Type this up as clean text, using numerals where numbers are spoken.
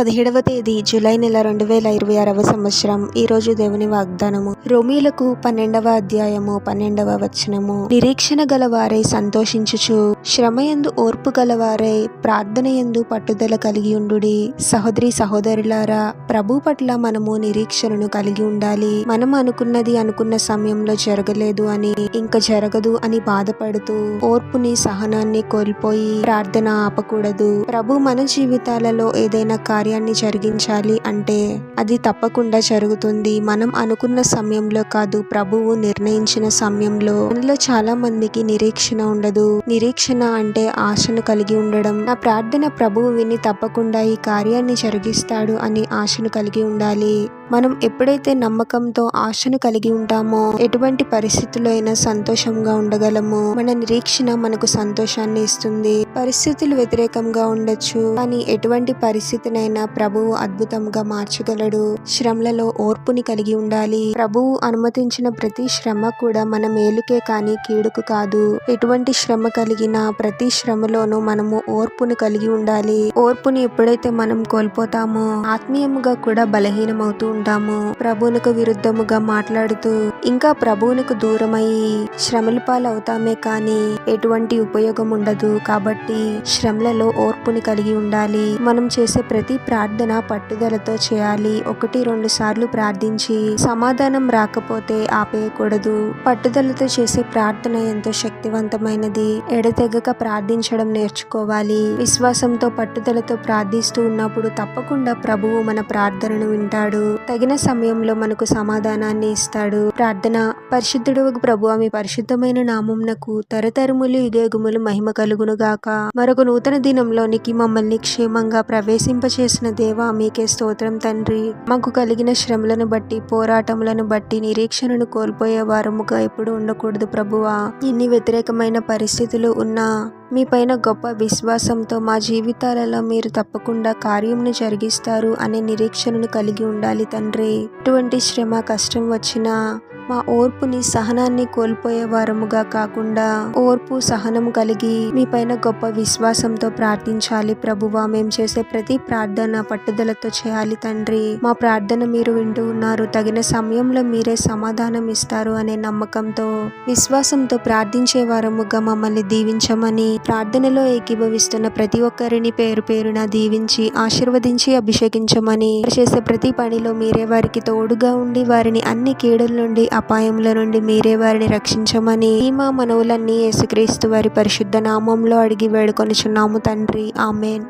17వ తేదీ జూలై నెల 2026వ సంవత్సరం. ఈరోజు దేవుని వాగ్దానము రోమీయులకు 12వ అధ్యాయము 12వ వచనము. నిరీక్షణ గలవారై సంతోషించుచు, శ్రమయందు ఓర్పు గలవారై ప్రార్థనయందు పట్టుదల కలిగి ఉండుడి. సహోదరి సహోదరులారా, ప్రభు పట్ల మనము నిరీక్షణను కలిగి ఉండాలి. మనం అనుకున్నది అనుకున్న సమయంలో జరగలేదు అని, ఇంకా జరగదు అని బాధపడుతూ ఓర్పుని సహనాన్ని కోల్పోయి ప్రార్థన ఆపకూడదు. ప్రభు మన జీవితాలలో ఏదైనా కార్యాన్ని జరిగించాలి అంటే అది తప్పకుండా జరుగుతుంది. మనం అనుకున్న సమయంలో కాదు, ప్రభువు నిర్ణయించిన సమయంలో. మనలో చాలా మందికి నిరీక్షణ ఉండదు. నిరీక్షణ అంటే ఆశను కలిగి ఉండడం. నా ప్రార్థన ప్రభువు విని తప్పకుండా ఈ కార్యాన్ని జరిగిస్తాడు అని ఆశను కలిగి ఉండాలి. మనం ఎప్పుడైతే నమ్మకంతో ఆశను కలిగి ఉంటామో ఎటువంటి పరిస్థితుల్లో అయినా సంతోషంగా ఉండగలము. మన నిరీక్షణ మనకు సంతోషాన్ని ఇస్తుంది. పరిస్థితులు వ్యతిరేకంగా ఉండొచ్చు, కానీ ఎటువంటి పరిస్థితినైనా ప్రభువు అద్భుతంగా మార్చగలడు. శ్రమలలో ఓర్పుని కలిగి ఉండాలి. ప్రభువు అనుమతించిన ప్రతి శ్రమ కూడా మన మేలుకే కానీ కీడుకు కాదు. ఎటువంటి శ్రమ కలిగినా ప్రతి శ్రమలోనూ మనము ఓర్పుని కలిగి ఉండాలి. ఓర్పుని ఎప్పుడైతే మనం కోల్పోతామో ఆత్మీయముగా కూడా బలహీనమవుతూ ఉంటాము. ప్రభువునకు విరుద్ధముగా మాట్లాడుతూ ఇంకా ప్రభువునకు దూరమయ్యి శ్రమల పాలవుతామే కానీ ఎటువంటి ఉపయోగం ఉండదు. కాబట్టి శ్రమలలో ఓర్పుని కలిగి ఉండాలి. మనం చేసే ప్రతి ప్రార్థన పట్టుదలతో చేయాలి. 1-2 సార్లు ప్రార్థించి సమాధానం రాకపోతే ఆపేయకూడదు. పట్టుదలతో చేసే ప్రార్థన ఎంతో శక్తివంతమైనది. ఎడతెగక ప్రార్థించడం నేర్చుకోవాలి. విశ్వాసంతో పట్టుదలతో ప్రార్థిస్తూ ఉన్నప్పుడు తప్పకుండా ప్రభువు మన ప్రార్థనను వింటాడు. తగిన సమయంలో మనకు సమాధానాన్ని ఇస్తాడు. ప్రార్థన. పరిశుద్ధుడవగు ప్రభువా, మీ పరిశుద్ధమైన నామమునకు తరతరములు యుగయుగములు మహిమ కలుగును గాక. మరొక నూతన దినంలోనికి మమ్మల్ని క్షేమంగా ప్రవేశింపచేసిన దేవా, మీకే స్తోత్రం తండ్రి. మాకు కలిగిన శ్రమలను బట్టి, పోరాటములను బట్టి నిరీక్షణను కోల్పోయే వారముగా ఎప్పుడు ఉండకూడదు ప్రభువా. ఎన్ని వ్యతిరేకమైన పరిస్థితులు ఉన్నా మీ పైన గొప్ప విశ్వాసంతో మా జీవితాలలో మీరు తప్పకుండా కార్యంను జరిగిస్తారు అనే నిరీక్షణను కలిగి ఉండాలి తండ్రి. ఎటువంటి శ్రమ కష్టం వచ్చినా మా ఓర్పుని సహనాన్ని కోల్పోయే వారముగా కాకుండా ఓర్పు సహనం కలిగి మీ పైన గొప్ప విశ్వాసంతో ప్రార్థించాలి ప్రభువా. మేము చేసే ప్రతి ప్రార్థన పట్టుదలతో చేయాలి తండ్రి. మా ప్రార్థన మీరు వింటూ ఉన్నారు. తగిన సమయంలో మీరే సమాధానం ఇస్తారు అనే నమ్మకంతో విశ్వాసంతో ప్రార్థించే వారముగా మమ్మల్ని దీవించమని, ప్రార్థనలో ఏకీభవిస్తున్న ప్రతి ఒక్కరిని పేరు పేరున దీవించి ఆశీర్వదించి అభిషేకించమని, చేసే ప్రతి పనిలో మీరే వారికి తోడుగా ఉండి వారిని అన్ని కీడుల నుండి అపాయముల నుండి మీరే వారిని రక్షించమని మా మనవులన్నీ యేసుక్రీస్తు వారి పరిశుద్ధ నామంలో అడిగి వేడుకొనుచున్నాము తండ్రి. ఆమేన్.